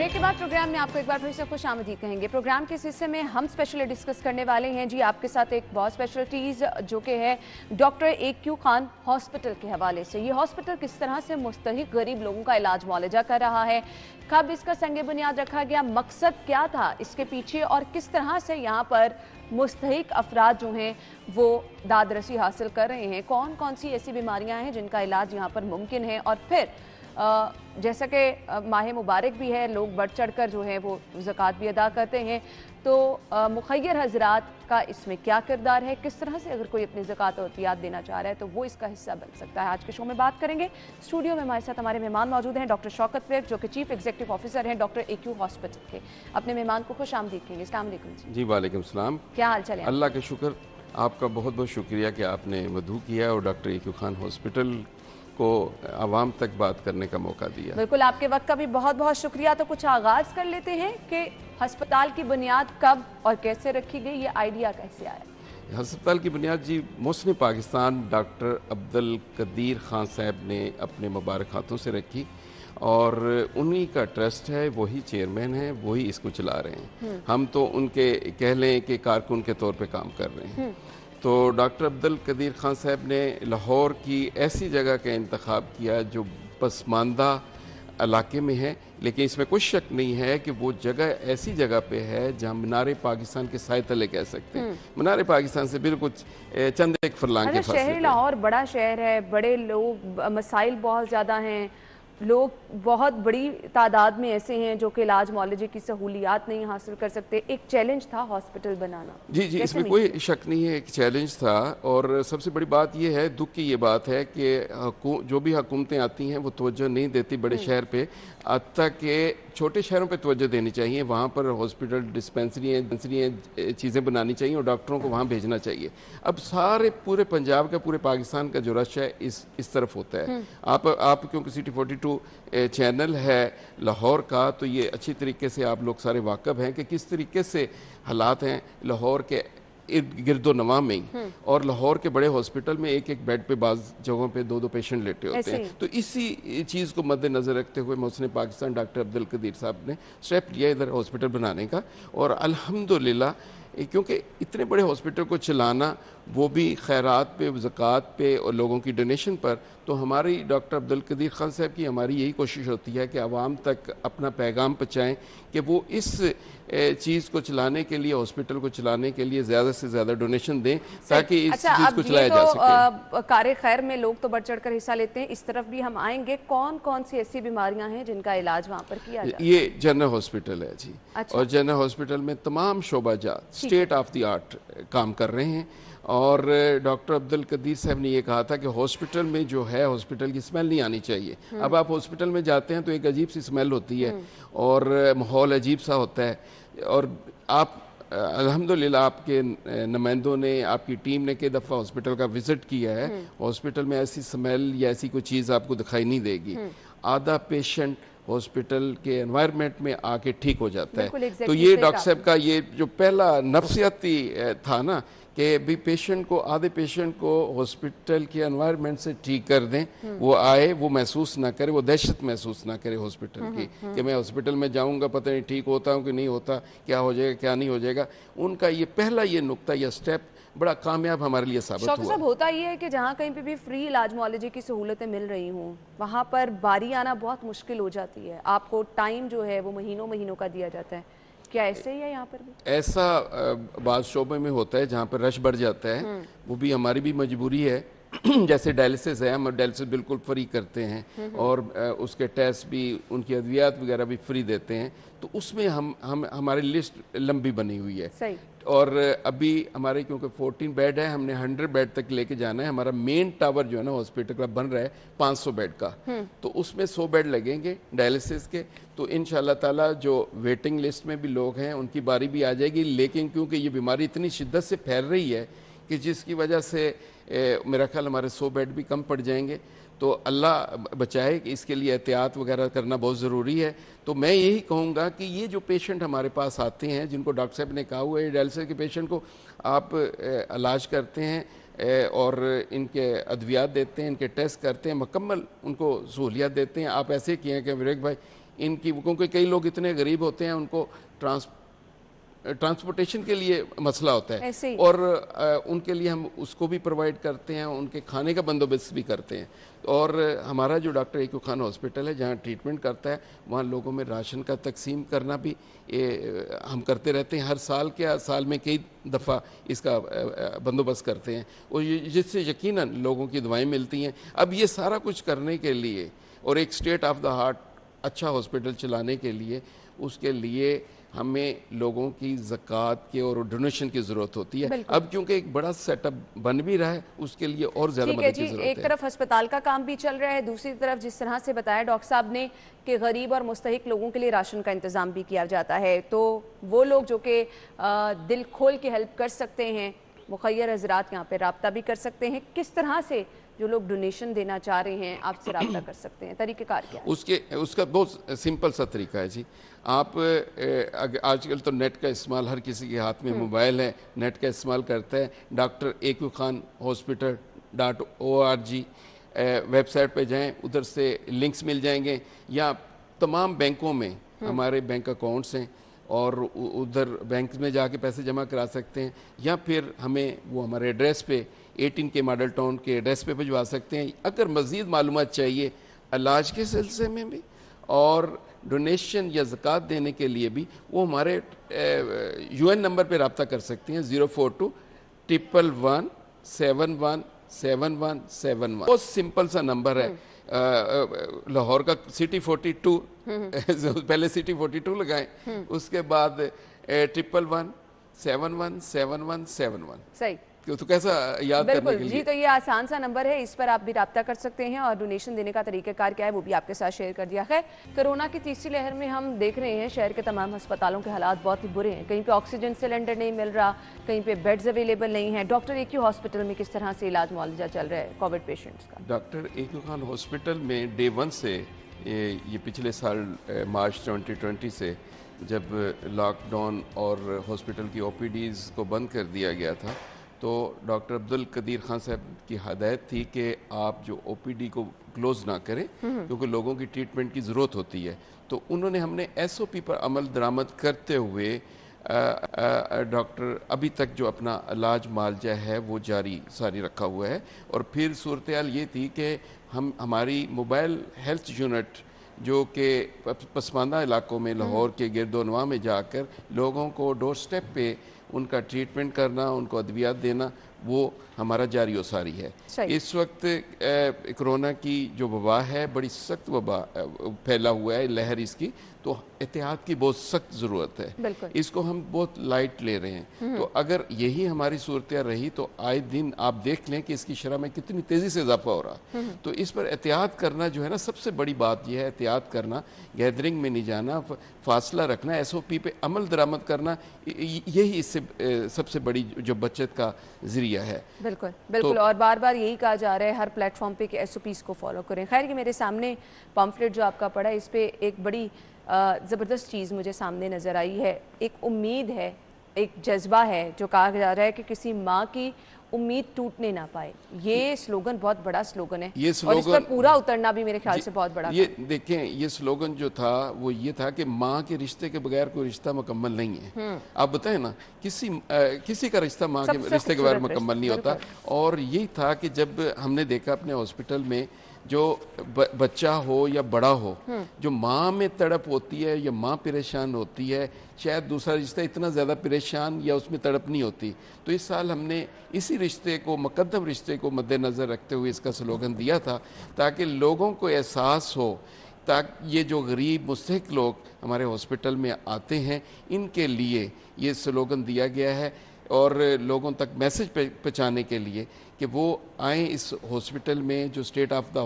Break के बाद programme में आपको एक बार फिर से खुश आमदीद कहेंगे। प्रोग्राम के इस हिस्से में हम स्पेशली डिस्कस करने वाले हैं जी आपके साथ एक बहुत स्पेशलिटीज़ जो कि है डॉक्टर AQ खान हॉस्पिटल के हवाले से। ये हॉस्पिटल किस तरह से मुस्तहिक गरीब लोगों का इलाज मुआलजा कर रहा है, कब इसका संग बुनियाद रखा गया, मकसद क्या था इसके पीछे और किस तरह से यहाँ पर मुस्तहिक अफराद जो हैं वो दादरसी हासिल कर रहे हैं, कौन कौन सी ऐसी बीमारियाँ हैं जिनका इलाज यहाँ पर मुमकिन है। और फिर जैसा कि माह मुबारक भी है, लोग बढ़ चढ़ कर जो है वो ज़कात भी अदा करते हैं, तो मुखय्यर हजरात का इसमें क्या किरदार है, किस तरह से अगर कोई अपनी ज़कात और अतियात देना चाह रहा है तो वो इसका हिस्सा बन सकता है। आज के शो में बात करेंगे। स्टूडियो में हमारे साथ हमारे मेहमान मौजूद हैं डॉक्टर शौकत बेग जो कि चीफ एग्जीक्यूटिव ऑफिसर हैं डॉक्टर AQ हॉस्पिटल के। अपने मेहमान को खुश आमदीद कहेंगे। अस्सलाम वालेकुम जी। वालेकुम सलाम। क्या हाल चाल है? अल्लाह का शुक्र, आपका बहुत बहुत शुक्रिया कि आपने मदऊ किया और डॉक्टर AQ खान हॉस्पिटल को आवाम तक बात करने का मौका दिया। बिल्कुल, आपके वक्त का भी बहुत बहुत शुक्रिया। तो कुछ आगाज़ कर लेते हैं कि हस्पताल की बुनियाद कब और कैसे रखी गई, ये आइडिया कैसे आया? हस्पताल की बुनियाद जी मुस्लिम पाकिस्तान डॉक्टर अब्दुल कदीर खान साहब ने अपने मुबारक हाथों से रखी और उन्हीं का ट्रस्ट है, वही चेयरमैन है, वही इसको चला रहे हैं। हम तो उनके कह लें कि कारकुन के तौर पे काम कर रहे हैं। तो डॉक्टर अब्दुल कदीर खान साहब ने लाहौर की ऐसी जगह का इंतखाब किया जो पसमानदा इलाके में है, लेकिन इसमें कोई शक नहीं है कि वो जगह ऐसी जगह पे है जहाँ मीनार पाकिस्तान के साए तले कह सकते हैं। मीनार पाकिस्तान से बिल्कुल चंद एक फरलांग के फासले पे। शहर लाहौर बड़ा शहर है, बड़े लोग, मसाइल बहुत ज़्यादा हैं, लोग बहुत बड़ी तादाद में ऐसे हैं जो कि इलाज मुआलजे की सहूलियात नहीं हासिल कर सकते। एक चैलेंज था हॉस्पिटल बनाना। जी, इसमें कोई शक नहीं है, एक चैलेंज था। और सबसे बड़ी बात यह है, दुख की ये बात है कि जो भी हुकूमतें आती हैं वो तवज्जो नहीं देती बड़े शहर पे, तक कि छोटे शहरों पे तवज्जो देनी चाहिए। वहाँ पर हॉस्पिटल, डिस्पेंसरियाँ चीज़ें बनानी चाहिए और डॉक्टरों को वहाँ भेजना चाहिए। अब सारे पूरे पंजाब का, पूरे पाकिस्तान का जो रश है इस तरफ होता है। आप क्योंकि सिटी 42 चैनल है लाहौर का, तो ये अच्छी तरीके से आप लोग सारे वाकफ़ हैं कि किस तरीके से हालात हैं लाहौर के गिरदो नवा में ही। और लाहौर के बड़े हॉस्पिटल में एक एक बेड पे बाज़ जगहों पे दो पेशेंट लेटे होते हैं। तो इसी चीज़ को मद्देनज़र रखते हुए मुस्लिम पाकिस्तान डॉक्टर अब्दुल कदीर साहब ने स्टेप लिया इधर हॉस्पिटल बनाने का। और अल्हम्दुलिल्लाह, क्योंकि इतने बड़े हॉस्पिटल को चलाना, वो भी खैरात पे, ज़कात पे और लोगों की डोनेशन पर, तो हमारी डॉक्टर अब्दुल कदीर खान साहब की हमारी यही कोशिश होती है कि आवाम तक अपना पैगाम पहुँचाएँ कि वो इस चीज़ को चलाने के लिए, हॉस्पिटल को चलाने के लिए ज़्यादा से ज़्यादा डोनेशन दें ताकि इस चीज़ को चलाया जा सके। कार्य खैर में लोग तो बढ़ चढ़ कर हिस्सा लेते हैं, इस तरफ भी हम आएंगे। कौन कौन सी ऐसी बीमारियां हैं जिनका इलाज वहाँ पर किया जाता है? ये जनरल हॉस्पिटल है जी। और जनरल हॉस्पिटल में तमाम शोबाजात स्टेट ऑफ द आर्ट काम कर रहे हैं। और डॉक्टर अब्दुल कदीर साहब ने ये कहा था कि हॉस्पिटल में जो है, हॉस्पिटल की स्मेल नहीं आनी चाहिए। अब आप हॉस्पिटल में जाते हैं तो एक अजीब सी स्मेल होती है और माहौल अजीब सा होता है। और आप अल्हम्दुलिल्लाह आपके नुमाइंदों ने, आपकी टीम ने कई दफ़ा हॉस्पिटल का विज़िट किया है। हॉस्पिटल में ऐसी स्मेल या ऐसी कोई चीज़ आपको दिखाई नहीं देगी। आधा पेशेंट हॉस्पिटल के एनवायरनमेंट में आके ठीक हो जाता है। तो ये डॉक्टर साहब का ये जो पहला नफ्सियाती था ना, कि भी पेशेंट को, आधे पेशेंट को हॉस्पिटल के एनवायरनमेंट से ठीक कर दें, वो आए, वो महसूस ना करे, वो दहशत महसूस ना करे हॉस्पिटल की कि मैं हॉस्पिटल में जाऊंगा, पता नहीं ठीक होता हूँ कि नहीं होता, क्या हो जाएगा क्या नहीं हो जाएगा। उनका ये पहला ये नुक्ता या स्टेप बड़ा कामयाब हमारे लिए साबित हुआ। साहब, होता ये है कि जहाँ कहीं पे भी फ्री इलाज मुआलजे की सहूलतें मिल रही हों, वहाँ पर बारी आना बहुत मुश्किल हो जाती है। आपको टाइम जो है वो महीनों महीनों का दिया जाता है। क्या ऐसे ही है यहाँ पर भी? ऐसा बात शोबे में होता है जहाँ पर रश बढ़ जाता है, वो भी हमारी भी मजबूरी है। जैसे डायलिसिस है, हम डायलिसिस बिल्कुल फ्री करते हैं और उसके टेस्ट भी, उनकी अद्वियात वगैरह भी फ्री देते हैं। तो उसमें हम हमारी लिस्ट लंबी बनी हुई है। सही। और अभी हमारे क्योंकि 14 बेड है, हमने 100 बेड तक लेके जाना है। हमारा मेन टावर जो है ना हॉस्पिटल का बन रहा है 500 बेड का, तो उसमें 100 बेड लगेंगे डायलिसिस के। तो इंशाल्लाह ताला जो वेटिंग लिस्ट में भी लोग हैं उनकी बारी भी आ जाएगी। लेकिन क्योंकि ये बीमारी इतनी शिद्दत से फैल रही है कि जिसकी वजह से मेरा ख्याल हमारे 100 बेड भी कम पड़ जाएंगे। تو اللہ بچائے کہ اس کے لیے احتیاط وغیرہ کرنا بہت ضروری ہے. تو میں یہی کہوں گا کہ یہ جو پیشنٹ ہمارے پاس آتے ہیں جن کو ڈاکٹر صاحب نے کہا ہوا ہے ڈائلسس کے پیشنٹ کو آپ علاج کرتے ہیں اور ان کے ادویات دیتے ہیں, ان کے ٹیسٹ کرتے ہیں, مکمل ان کو سہولیات دیتے ہیں. آپ ایسے کیے ہیں کہ وریک بھائی ان کی, کیونکہ کئی لوگ اتنے غریب ہوتے ہیں ان کو ٹرانسپورٹیشن کے لیے مسئلہ ہوتا ہے اور ان کے لیے ہم اس کو بھی پرووائڈ کرتے ہیں, ان کے کھانے کا بندوبست بھی کرتے ہیں. اور ہمارا جو ڈاکٹر ایکو خان ہاسپٹل ہے جہاں ٹریٹمنٹ کرتا ہے وہاں لوگوں میں راشن کا تقسیم کرنا بھی ہم کرتے رہتے ہیں. ہر سال میں کئی دفعہ اس کا بندوبست کرتے ہیں اور جس سے یقیناً لوگوں کی دعائیں ملتی ہیں. اب یہ سارا کچھ کرنے کے لیے اور ایک اسٹیٹ آف دا ہارٹ اچھا ہاسپٹل چلانے کے لیے اس کے لیے ہمیں لوگوں کی زکوٰۃ کے اور ڈونیشن کی ضرورت ہوتی ہے. اب کیونکہ ایک بڑا سیٹ اپ بن بھی رہا ہے اس کے لیے اور زیادہ مدد کی ضرورت ہے. ایک طرف ہسپتال کا کام بھی چل رہا ہے, دوسری طرف جس طرح سے بتایا ڈاکٹر صاحب نے کہ غریب اور مستحق لوگوں کے لیے راشن کا انتظام بھی کیا جاتا ہے. تو وہ لوگ جو کہ دل کھول کے ہیلپ کر سکتے ہیں, مخیر حضرات یہاں پہ رابطہ بھی کر سکتے ہیں. کس طرح سے جو لوگ ڈونیشن دینا چاہ رہے ہیں آپ سے رابطہ کر سکتے ہیں, طریقہ کار کیا ہے؟ اس کا بہت سمپل سا طریقہ ہے جی. آپ آج کل تو نیٹ کا استعمال, ہر کسی کے ہاتھ میں موبائل ہے, نیٹ کا استعمال کرتا ہے. Doctor Eko Khan hospital.org website پہ جائیں, ادھر سے لنکس مل جائیں گے, یا تمام بینکوں میں ہمارے بینک اکاؤنٹس ہیں اور ادھر بینک میں جا کے پیسے جمع کرا سکتے ہیں, یا پھر ہمیں وہ ہمارے ایڈریس پہ 18 کے ماڈل ٹاؤن کے ایڈریس پہ بھجوا سکتے ہیں. اگر مزید معلومات چاہیے علاج کے سلسلے میں بھی اور ڈونیشن یا زکوٰۃ دینے کے لیے بھی, وہ ہمارے UN نمبر پہ رابطہ کر سکتے ہیں 042-111-7171. بہت سمپل سا نمبر ہے. لاہور کا سٹی 42 پہلے سٹی 42 لگائیں, اس کے بعد 111-717171. صحیح, تو کیسا یاد کرنے کے لیے جی. تو یہ آسان سا نمبر ہے, اس پر آپ بھی رابطہ کر سکتے ہیں اور ڈونیشن دینے کا طریقہ کار کیا ہے وہ بھی آپ کے ساتھ شیئر کر دیا ہے. کرونا کی تیسری لہر میں ہم دیکھ رہے ہیں شہر کے تمام ہسپتالوں کے حالات بہت ہی برے ہیں. کہیں پہ آکسیجن سلنڈر نہیں مل رہا, کہیں پہ بیڈز اویلیبل نہیں ہیں. ڈاکٹر ایکو ہاسپٹل میں کس طرح سے علاج معالجہ چل رہا ہے کووڈ پیشنٹس کا؟ ڈاکٹر ایکو خان ہاسپٹل میں ڈے 1 سے یہ پچھلے سال مارچ 2020 سے جب لاک ڈاؤن اور ہاسپٹل کی OPDs کو بند کر دیا گیا تھا, تو ڈاکٹر عبدالقدیر خان صاحب کی ہدایت تھی کہ آپ جو OPD کو کلوز نہ کریں کیونکہ لوگوں کی ٹریٹمنٹ کی ضرورت ہوتی ہے. تو انہوں نے, ہم نے SOP پر عمل درآمد کرتے ہوئے ڈاکٹر ابھی تک جو اپنا علاج معالجہ ہے وہ جاری ساری رکھا ہوا ہے. اور پھر صورتحال یہ تھی کہ ہماری موبائل ہیلتھ یونٹ جو کہ پسماندہ علاقوں میں لاہور کے گرد و نواح میں جا کر لوگوں کو ڈور سٹیپ پہ ان کا ٹریٹمنٹ کرنا, ان کو ادویات دینا, وہ ہمارا جاری و ساری ہے. اس وقت کرونا کی جو وبا ہے, بڑی سخت وبا پھیلا ہوا ہے, لہر اس کی, تو احتیاط کی بہت سخت ضرورت ہے. اس کو ہم بہت لائٹ لے رہے ہیں. تو اگر یہی ہماری صورتحال رہی تو آئے دن آپ دیکھ لیں کہ اس کی شرح میں کتنی تیزی سے اضافہ ہو رہا. تو اس پر احتیاط کرنا جو ہے نا, سب سے بڑی بات یہ ہے احتیاط کرنا, گیدرنگ میں نہیں جانا, فاصلہ رکھنا, SOP پہ عمل درآمد کرنا, یہی اس سے سب سے بڑی جو بچت کا ذریعہ ہے. بالکل اور بار بار یہی کہا جا رہا ہے ہر پلیٹ فارم پہ کہ SOPs کو فالو کریں. خیر, یہ میرے سامنے پمفلٹ جو آپ کا پڑا ہے, اس پہ ایک بڑی زبردست چیز مجھے سامنے نظر آئی ہے. ایک امید ہے, ایک جذبہ ہے, جو کہا جا رہا ہے کہ کسی ماں کی امید ٹوٹنے نہ پائے. یہ سلوگن بہت بڑا سلوگن ہے اور اس پر پورا اترنا بھی میرے خیال سے بہت بڑا. یہ دیکھیں, یہ سلوگن جو تھا وہ یہ تھا کہ ماں کے رشتے کے بغیر کوئی رشتہ مکمل نہیں ہے. آپ بتائیں نا, کسی کا رشتہ ماں کے رشتے کے بغیر مکمل نہیں ہوتا. اور یہی تھا کہ جب ہم نے دیکھا اپنے ہاسپٹل میں جو بچہ ہو یا بڑا ہو, جو ماں میں تڑپ ہوتی ہے یا ماں پریشان ہوتی ہے, شاید دوسرا رشتہ اتنا زیادہ پریشان یا اس میں تڑپ نہیں ہوتی. تو اس سال ہم نے اسی رشتے کو, مقدم رشتے کو مد نظر رکھتے ہوئے اس کا سلوگن دیا تھا تاکہ لوگوں کو احساس ہو, تاکہ یہ جو غریب مستحق لوگ ہمارے ہاسپٹل میں آتے ہیں ان کے لیے یہ سلوگن دیا گیا ہے. اور لوگوں تک میسج پہنچانے کے لیے کہ وہ آئیں اس ہاسپٹل میں جو اسٹیٹ آف دا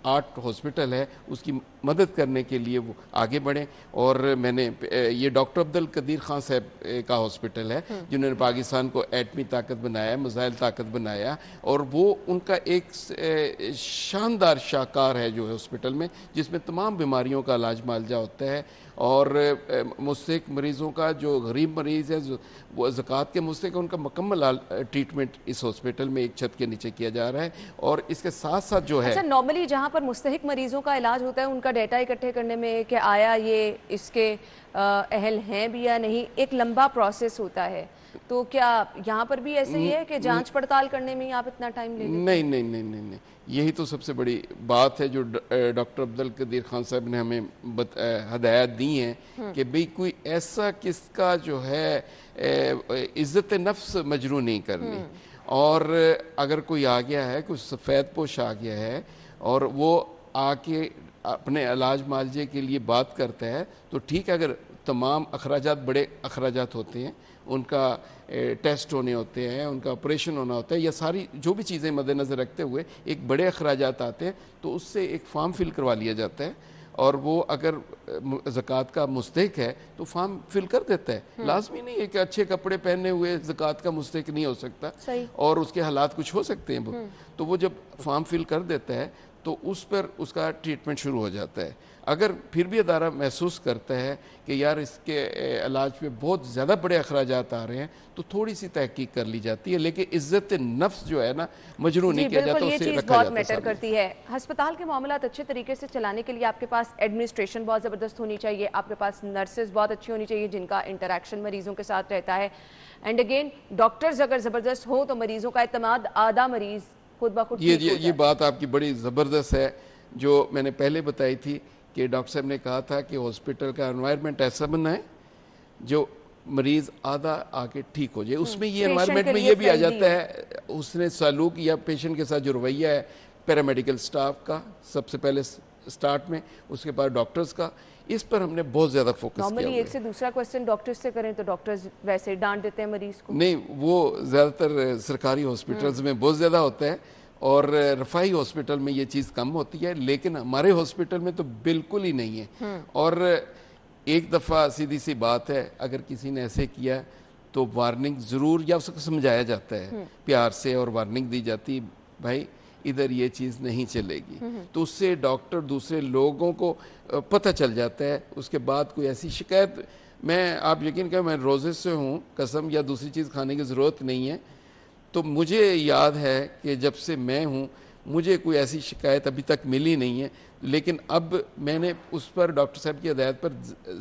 8 हॉस्पिटल है उसकी मदद करने के लिए वो आगे बढ़ें। और मैंने ये डॉक्टर अब्दुल कदीर खान साहब का हॉस्पिटल है जिन्होंने पाकिस्तान को एटमी ताकत बनाया, मिसाइल ताकत बनाया, और वो उनका एक शानदार शाहकार है जो हॉस्पिटल में, जिसमें तमाम बीमारियों का इलाज मुआवजा होता है। और मुस्तहिक मरीज़ों का, जो गरीब मरीज़ है वो ज़कात के मुस्तहिक, उनका मुकम्मल ट्रीटमेंट इस हॉस्पिटल में एक छत के नीचे किया जा रहा है। और इसके साथ साथ जो है, अच्छा, नॉर्मली जहाँ पर मुस्तहिक मरीजों का इलाज होता है उनका डेटा इकट्ठे करने में कि आया ये इसके अहल हैं भी या नहीं, एक लंबा प्रोसेस होता है, तो क्या यहाँ पर भी ऐसे ही है कि जांच पड़ताल करने में ही आप इतना टाइम ले? नहीं नहीं नहीं नहीं नहीं, यही तो सबसे बड़ी बात है जो डॉक्टर अब्दुल कदीर खान साहब ने हमें हदायत दी हैं कि भाई कोई ऐसा किसका जो है इज्जत नफ्स मजरू नहीं करनी। और अगर कोई आ गया है, कुछ सफ़ेद पोश आ गया है और वो आके अपने इलाज मालजे के लिए बात करता है तो ठीक है। अगर तमाम अखराजात बड़े अखराजात होते हैं, उनका टेस्ट होने होते हैं, उनका ऑपरेशन होना होता है, या सारी जो भी चीज़ें मद्देनज़र रखते हुए एक बड़े अखराजात आते हैं, तो उससे एक फॉर्म फिल करवा लिया जाता है। और वो अगर ज़कात का मुस्तहिक है तो फॉर्म फिल कर देता है। लाजमी नहीं है कि अच्छे कपड़े पहने हुए ज़कात का मुस्तहिक नहीं हो सकता, और उसके हालात कुछ हो सकते हैं वो। तो वो जब फॉर्म फिल कर देता है तो उस पर उसका ट्रीटमेंट शुरू हो जाता है। अगर फिर भी अदारा महसूस करता है कि यार इसके इलाज पे बहुत ज़्यादा बड़े अखराजात आ रहे हैं, तो थोड़ी सी तहकीक कर ली जाती है, लेकिन इज्जत नफ्स जो है ना मजरू नहीं किया जाता, ये चीज़ बहुत मैटर करती है। अस्पताल के मामलात अच्छे तरीके से चलाने के लिए आपके पास एडमिनिस्ट्रेशन बहुत ज़बरदस्त होनी चाहिए, आपके पास नर्सेज बहुत अच्छी होनी चाहिए जिनका इंटरेक्शन मरीजों के साथ रहता है, एंड अगेन डॉक्टर्स अगर ज़बरदस्त हो तो मरीजों का एतमाद आधा मरीज खुद ब खुद। ये बात आपकी बड़ी ज़बरदस्त है जो मैंने पहले बताई थी कि डॉक्टर साहब ने कहा था कि हॉस्पिटल का एनवायरनमेंट ऐसा बनना है जो मरीज़ आधा आके ठीक हो जाए। उसमें ये एनवायरनमेंट में ये भी आ जाता है उसने सलूक या पेशेंट के साथ जो रवैया है पैरामेडिकल स्टाफ का सबसे पहले स्टार्ट में, उसके बाद डॉक्टर्स का, इस पर हमने बहुत ज़्यादा फोकस किया। नॉर्मली एक से दूसरा क्वेश्चन डॉक्टर्स से करें तो डॉक्टर्स वैसे डांट देते हैं मरीज को। नहीं, वो ज़्यादातर सरकारी हॉस्पिटल्स में बहुत ज़्यादा होता है और रफाई हॉस्पिटल में ये चीज़ कम होती है, लेकिन हमारे हॉस्पिटल में तो बिल्कुल ही नहीं है। और एक दफ़ा सीधी सी बात है, अगर किसी ने ऐसे किया तो वार्निंग ज़रूर, या उसको समझाया जाता है प्यार से और वार्निंग दी जाती, भाई इधर ये चीज़ नहीं चलेगी। तो उससे डॉक्टर दूसरे लोगों को पता चल जाता है। उसके बाद कोई ऐसी शिकायत, मैं आप यकीन करें मैं रोज़े से हूँ, कसम या दूसरी चीज़ खाने की ज़रूरत नहीं है, तो मुझे याद है कि जब से मैं हूँ मुझे कोई ऐसी शिकायत अभी तक मिली नहीं है। लेकिन अब मैंने उस पर डॉक्टर साहब की हिदायत पर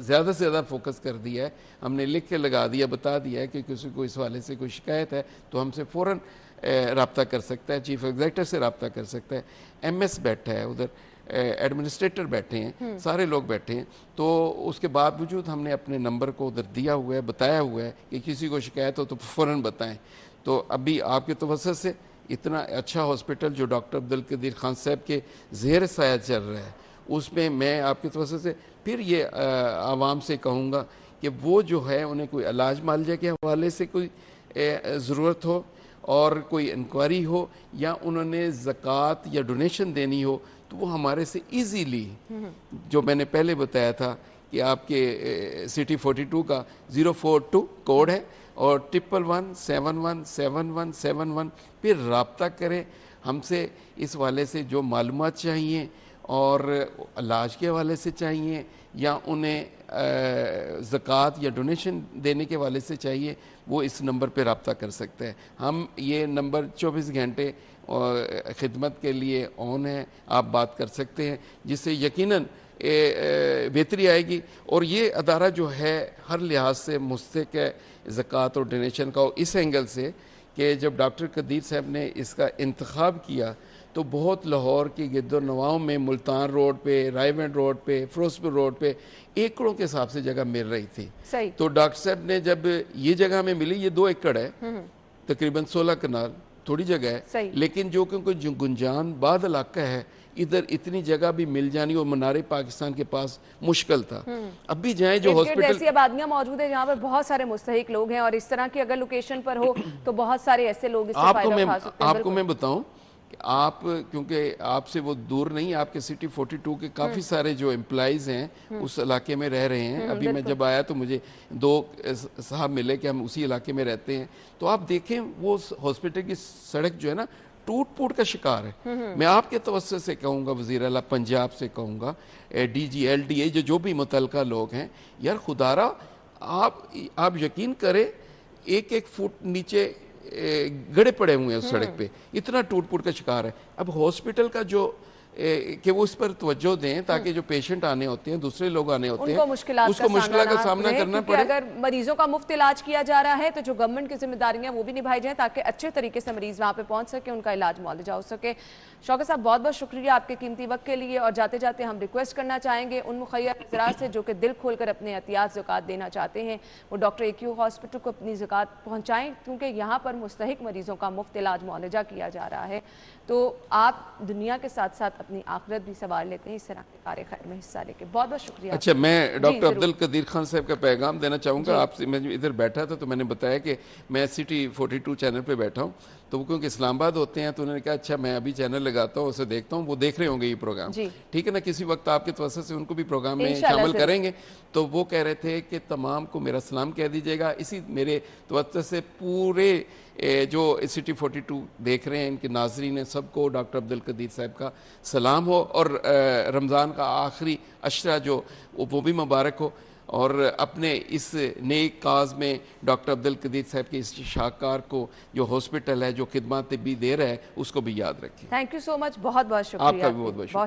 ज़्यादा से ज़्यादा फोकस कर दिया है। हमने लिख के लगा दिया, बता दिया है कि किसी को इस वाले से कोई शिकायत है तो हमसे फ़ौरन रब्ता कर सकता है, चीफ एग्जीक्यूटिव से रब्ता कर सकता है, एमएस बैठा है उधर, एडमिनिस्ट्रेटर बैठे हैं, सारे लोग बैठे हैं। तो उसके बावजूद हमने अपने नंबर को उधर दिया हुआ है, बताया हुआ है कि किसी को शिकायत हो तो फ़ौरन बताएं। तो अभी आपके तवज्जो से इतना अच्छा हॉस्पिटल जो डॉक्टर अब्दुल कदीर खान साहब के ज़ेर साया चल रहा है, उसमें मैं आपकी तवज्जो से फिर ये आवाम से कहूँगा कि वो जो है उन्हें कोई इलाज मुआवजे के हवाले से कोई ज़रूरत हो और कोई इंक्वायरी हो या उन्होंने ज़कात या डोनेशन देनी हो, तो वो हमारे से इजीली, जो मैंने पहले बताया था कि आपके सिटी 42 का 042 कोड है और 111717171 फिर रब्ता करें हमसे। इस वाले से जो मालूमात चाहिए और इलाज के हवाले से चाहिए या उन्हें ज़कात या डोनेशन देने के वाले से चाहिए, वो इस नंबर पे रब्ता कर सकते हैं। हम ये नंबर 24 घंटे खिदमत के लिए ऑन है, आप बात कर सकते हैं, जिससे यकीनन बेहतरी आएगी। और ये अदारा जो है हर लिहाज से मुस्तहिक है ज़कात और डोनेशन का, इस एंगल से कि जब डॉक्टर कदीर साहब ने इसका इंतखाब किया तो बहुत लाहौर की गिरदोनवाओं में मुल्तान रोड पे, रायवेंड रोड पे, फिरोजपुर रोड पे एकड़ों के हिसाब से जगह मिल रही थी। सही। तो डॉक्टर साहब ने जब ये जगह में मिली, ये 2 एकड़ है, तकरीबन 16 कनाल, थोड़ी जगह है, लेकिन जो क्योंकि गुंजान बाद इलाका है, इधर इतनी जगह भी मिल जानी और मनारे पाकिस्तान के पास मुश्किल था। अब भी जाएं जो हॉस्पिटल, ऐसी आबादियां मौजूद है जहाँ पर बहुत सारे मुस्तहिक लोग हैं और इस तरह की अगर लोकेशन पर हो तो बहुत सारे ऐसे लोग इससे फायदा उठा सकते हैं। आपको मैं बताऊं کہ آپ کیونکہ آپ سے وہ دور نہیں، آپ کے سٹی 42 کے کافی سارے جو امپلائیز ہیں اس علاقے میں رہ رہے ہیں. ابھی میں جب آیا تو مجھے 2 صاحب ملے کہ ہم اسی علاقے میں رہتے ہیں. تو آپ دیکھیں وہ ہاسپٹل کی سڑک جو ہے نا ٹوٹ پھوٹ کا شکار ہے. میں آپ کے توسط سے کہوں گا، وزیر اعلیٰ پنجاب سے کہوں گا، D G L D A جو بھی متعلقہ لوگ ہیں، یار خدارا آپ یقین کریں 1 فٹ نیچے گڑے پڑے ہوئے ہیں اس سڑک پہ، اتنا ٹوٹ پھوٹ کا شکار ہے. اب ہاسپٹل کا جو کہ وہ اس پر توجہ دیں تاکہ جو پیشنٹ آنے ہوتے ہیں، دوسرے لوگ آنے ہوتے ہیں، اس کو مشکلات کا سامنا کرنا پڑے. اگر مریضوں کا مفت علاج کیا جا رہا ہے تو جو گورنمنٹ کی ذمہ داریاں وہ بھی نبھائی جائیں تاکہ اچھے طریقے سے مریض وہاں پہ پہنچ سکے، ان کا علاج معالجہ ہو سکے. شوکت صاحب بہت بہت شکریہ آپ کے قیمتی وقت کے لیے. اور جاتے جاتے ہم ریکویسٹ کرنا چاہیں گے ان مخیر حضرات سے جو کہ دل کھول کر اپنے احتیاط زکوٰۃ دینا چاہتے ہیں، وہ ڈاکٹر AQ ہاسپٹل کو اپنی زکوٰۃ پہنچائیں، کیونکہ یہاں پر مستحق مریضوں کا مفت علاج معالجہ کیا جا رہا ہے. تو آپ دنیا کے ساتھ ساتھ اپنی آخرت بھی سنوار لیتے ہیں اس طرح کے کار خیر میں حصہ لے کے. بہت بہت شکریہ. اچھا، میں ڈاکٹر عبدالقدیر خان صاحب کا پیغام دینا چاہوں گا آپ سے. میں ادھر بیٹھا تھا تو میں نے بتایا کہ میں سٹی 42 چینل پہ بیٹھا ہوں، تو وہ کیونکہ اسلام آباد ہوتے ہیں تو انہوں نے کہا اچھا میں ابھی چینل لگاتا ہوں، اسے دیکھتا ہوں. وہ دیکھ رہے ہوں گے یہ پروگرام، ٹھیک ہے نا؟ کسی وقت آپ کے توسط سے ان کو بھی پروگرام میں شامل کریں گے. تو وہ کہہ رہے تھے کہ تمام کو میرا سلام کہہ دیجیے گا. اسی میرے توسط سے پورے جو سٹی 42 دیکھ رہے ہیں ان کے ناظرین ہیں، سب کو ڈاکٹر عبدالقدیر صاحب کا سلام ہو، اور رمضان کا آخری عشرہ جو وہ بھی مبارک ہو. اور اپنے اس نیک کاز میں ڈاکٹر عبدالقدیر صاحب کے اس شاہکار کو جو ہاسپٹل ہے، جو خدمات طبی دے رہا ہے، اس کو بھی یاد رکھیں. تھینک یو سو مچ. بہت بہت شکریہ. آپ کا بھی بہت بہت شکریہ.